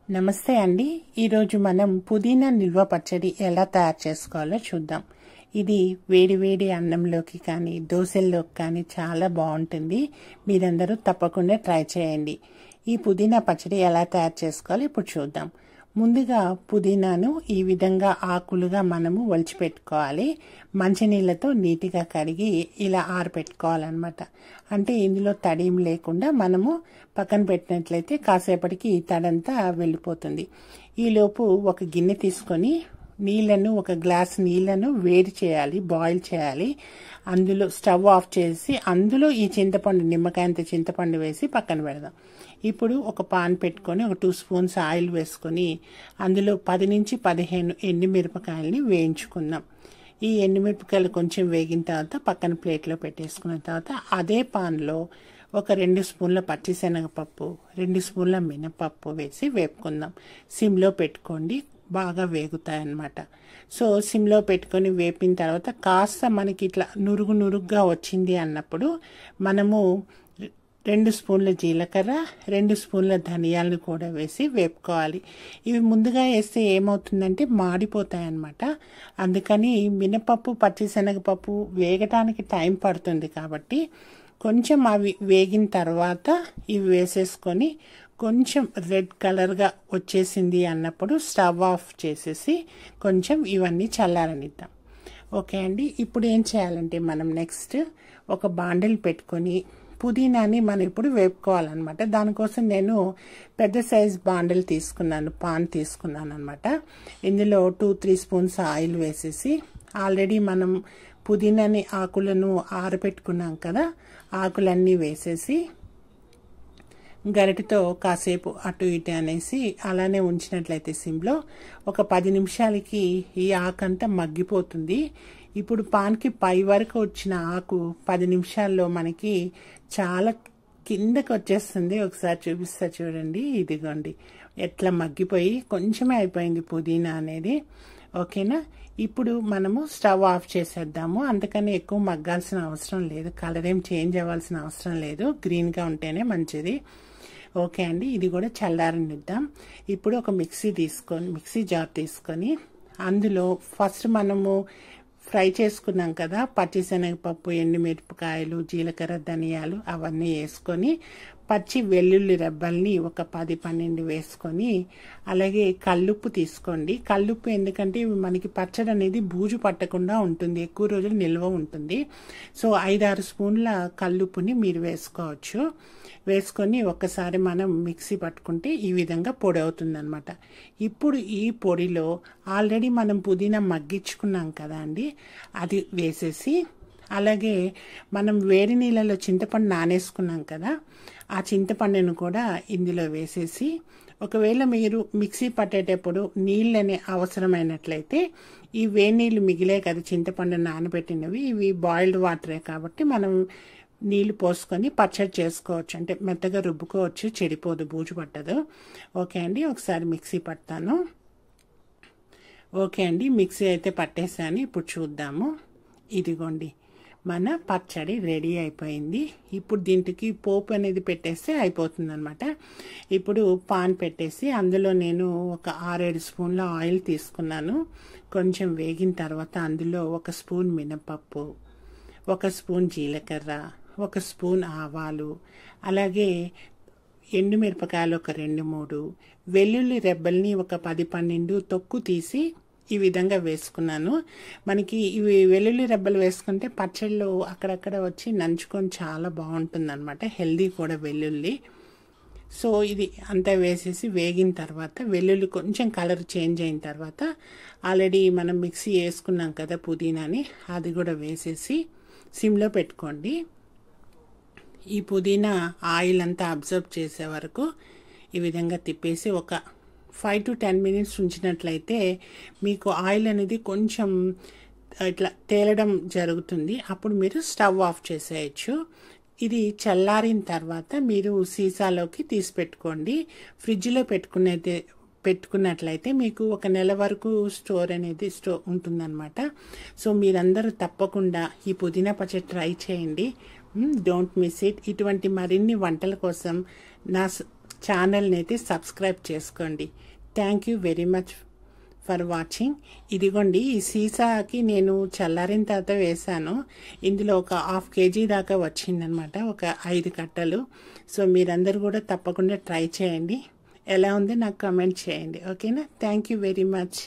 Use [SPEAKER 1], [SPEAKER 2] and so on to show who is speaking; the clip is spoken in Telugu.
[SPEAKER 1] నమస్తే అండి. ఈరోజు మనం పుదీనా నిల్వ పచ్చడి ఎలా తయారు చేసుకోవాలో చూద్దాం. ఇది వేడి వేడి అన్నంలోకి కానీ దోశల్లోకి కానీ చాలా బాగుంటుంది. మీరందరూ తప్పకుండా ట్రై చేయండి. ఈ పుదీనా పచ్చడి ఎలా తయారు చేసుకోవాలో ఇప్పుడు చూద్దాం. ముందుగా పుదీనాను ఈ విధంగా ఆకులుగా మనము ఒలిచిపెట్టుకోవాలి. మంచినీళ్ళతో నీట్గా కడిగి ఇలా ఆరబెట్టుకోవాలన్నమాట. అంటే ఇందులో తడియం లేకుండా మనము పక్కన పెట్టినట్లయితే కాసేపటికి తడంతా వెళ్ళిపోతుంది. ఈలోపు ఒక గిన్నె తీసుకొని ఒక గ్లాస్ నీళ్లను వేడి చేయాలి, బాయిల్ చేయాలి. అందులో స్టవ్ ఆఫ్ చేసి అందులో ఈ నిమ్మకాయంత చింతపండు వేసి పక్కన పెడదాం. ఇప్పుడు ఒక పాన్ పెట్టుకొని ఒక 2 స్పూన్స్ ఆయిల్ వేసుకొని అందులో 10 నుంచి 15 ఎండుమిరపకాయలని వేయించుకుందాం. ఈ ఎండుమిరపకాయలు కొంచెం వేగిన తర్వాత పక్కన ప్లేట్లో పెట్టేసుకున్న తర్వాత అదే పాన్లో ఒక 2 స్పూన్ల పచ్చిశనగపప్పు, 2 స్పూన్ల మినపప్పు వేసి వేపుకుందాం. సిమ్లో పెట్టుకోండి, బాగా వేగుతాయన్నమాట. సో సిమ్లో పెట్టుకొని వేపిన తర్వాత కాస్త మనకి ఇట్లా నురుగుగా వచ్చింది అన్నప్పుడు మనము 2 స్పూన్ల జీలకర్ర, 2 స్పూన్ల ధనియాలను కూడా వేసి వేపుకోవాలి. ఇవి ముందుగా వేస్తే ఏమవుతుందంటే మాడిపోతాయి అన్నమాట. అందుకని మినపప్పు, పచ్చిశనగపప్పు వేగటానికి టైం పడుతుంది కాబట్టి కొంచెం అవి వేగిన తర్వాత ఇవి వేసేసుకొని కొంచెం రెడ్ కలర్గా వచ్చేసింది అన్నప్పుడు స్టవ్ ఆఫ్ చేసేసి కొంచెం ఇవన్నీ చల్లారనిద్దాం. ఓకే అండి. ఇప్పుడు ఏం చేయాలంటే మనం నెక్స్ట్ ఒక బాండిల్ పెట్టుకొని పుదీనాని మనం ఇప్పుడు వేపుకోవాలన్నమాట. దానికోసం నేను పెద్ద సైజ్ బాండిల్ పాన్ తీసుకున్నాను అనమాట. ఇందులో 2-3 స్పూన్స్ ఆయిల్ వేసేసి ఆల్రెడీ మనం పుదీనాని ఆకులను ఆరబెట్టుకున్నాం కదా, ఆకులన్నీ వేసేసి గరిటతో కాసేపు అటు ఇటు అనేసి అలానే ఉంచినట్లయితే సిమ్లో ఒక 10 నిమిషాలకి ఈ ఆకంతా మగ్గిపోతుంది. ఇప్పుడు పాన్కి పై వరకు వచ్చిన ఆకు 10 నిమిషాల్లో మనకి చాలా కిందకి వచ్చేస్తుంది. ఒకసారి చూపిస్తా చూడండి. ఇదిగోండి ఎట్లా మగ్గిపోయి కొంచెమే అయిపోయింది పుదీనా అనేది. ఓకేనా. ఇప్పుడు మనము స్టవ్ ఆఫ్ చేసేద్దాము. అందుకని ఎక్కువ మగ్గాల్సిన అవసరం లేదు, కలర్ ఏం చేంజ్ అవ్వాల్సిన అవసరం లేదు, గ్రీన్గా ఉంటేనే మంచిది. ఓకే అండి. ఇది కూడా చల్లారనిద్దాం. ఇప్పుడు ఒక మిక్సీ జార్ తీసుకొని అందులో ఫస్ట్ మనము ఫ్రై చేసుకున్నాం కదా పచ్చిశనగపప్పు, ఎండుమిరపకాయలు, జీలకర్ర, ధనియాలు అవన్నీ వేసుకొని పచ్చి వెల్లుల్లి రెబ్బల్ని ఒక 10-12 వేసుకొని అలాగే కల్లుప్పు తీసుకోండి. కల్లుప్పు ఎందుకంటే మనకి పచ్చడి అనేది బూజు పట్టకుండా ఉంటుంది, ఎక్కువ రోజులు నిల్వ ఉంటుంది. సో 5-6 స్పూన్ల కల్లుప్పుని మీరు వేసుకోవచ్చు. వేసుకొని ఒక్కసారి మనం మిక్సీ పట్టుకుంటే ఈ విధంగా పొడి అవుతుంది అనమాట. ఇప్పుడు ఈ పొడిలో ఆల్రెడీ మనం పుదీనా మగ్గించుకున్నాం కదా అండి, అది వేసేసి అలాగే మనం వేడి నీళ్ళలో చింతపండు నానేసుకున్నాం కదా, ఆ చింతపండును కూడా ఇందులో వేసేసి ఒకవేళ మీరు మిక్సీ పట్టేటప్పుడు నీళ్ళని అవసరమైనట్లయితే ఈ వేడి నీళ్ళు మిగిలే కదా చింతపండు నానబెట్టినవి, ఇవి బాయిల్డ్ వాటరే కాబట్టి మనం నీళ్ళు పోసుకొని పచ్చడి చేసుకోవచ్చు, అంటే మెత్తగా రుబ్బుకోవచ్చు, చెడిపోదు, బూజు పట్టదు. ఓకే అండి. ఒకసారి మిక్సీ పడతాను. ఓకే అండి, మిక్సీ అయితే పట్టేసాను. ఇప్పుడు చూద్దాము. ఇదిగోండి మన పచ్చడి రెడీ అయిపోయింది. ఇప్పుడు దీంట్కి పోపు అనేది పెట్టేస్తే అయిపోతుంది అనమాట. ఇప్పుడు పాన్ పెట్టేసి అందులో నేను ఒక 6-7 స్పూన్ల ఆయిల్ తీసుకున్నాను. కొంచెం వేగిన తర్వాత అందులో 1 స్పూన్ మినపప్పు, 1 స్పూన్ జీలకర్ర, 1 స్పూన్ ఆవాలు, అలాగే ఎండుమిరపకాయలు ఒక 2-3, వెల్లుల్లి రెబ్బల్ని ఒక 10-12 తొక్కు తీసి ఈ విధంగా వేసుకున్నాను. మనకి ఇవి వెల్లుల్లి రెబ్బలు వేసుకుంటే పచ్చళ్ళు అక్కడక్కడ వచ్చి నంచుకొని చాలా బాగుంటుంది అనమాట, హెల్దీ కూడా వెల్లుల్లి. సో ఇది అంతా వేసేసి వేగిన తర్వాత వెల్లుల్లి కొంచెం కలర్ చేంజ్ అయిన తర్వాత ఆల్రెడీ మనం మిక్సీ వేసుకున్నాం కదా పుదీనాని, అది కూడా వేసేసి సిమ్లో పెట్టుకోండి. ఈ పుదీనా ఆయిల్ అంతా అబ్జర్వ్ చేసే వరకు ఈ విధంగా తిప్పేసి ఒక 5-10 మినిట్స్ ఉంచినట్లయితే మీకు ఆయిల్ అనేది కొంచెం ఇట్లా తేలడం జరుగుతుంది. అప్పుడు మీరు స్టవ్ ఆఫ్ చేసేయచ్చు. ఇది చల్లారిన తర్వాత మీరు సీసాలోకి తీసి పెట్టుకోండి. ఫ్రిడ్జ్లో పెట్టుకున్నట్లయితే మీకు 1 నెల వరకు స్టోర్ ఉంటుందన్నమాట. సో మీరందరూ తప్పకుండా ఈ పుదీనా పచ్చడి ట్రై చేయండి. Don't miss it. ఇటువంటి మరిన్ని వంటల కోసం నా ఛానల్ని అయితే సబ్స్క్రైబ్ చేసుకోండి. Thank you very much for watching. ఇదిగోండి ఈ సీసాకి నేను చల్లారిన తర్వాత వేసాను. ఇందులో ఒక 1/2 kg దాకా వచ్చిందనమాట, ఒక 5 కట్టలు. సో మీరందరూ కూడా తప్పకుండా ట్రై చేయండి. ఎలా ఉందో నాకు కామెంట్ చేయండి. ఓకేనా? Thank you very much.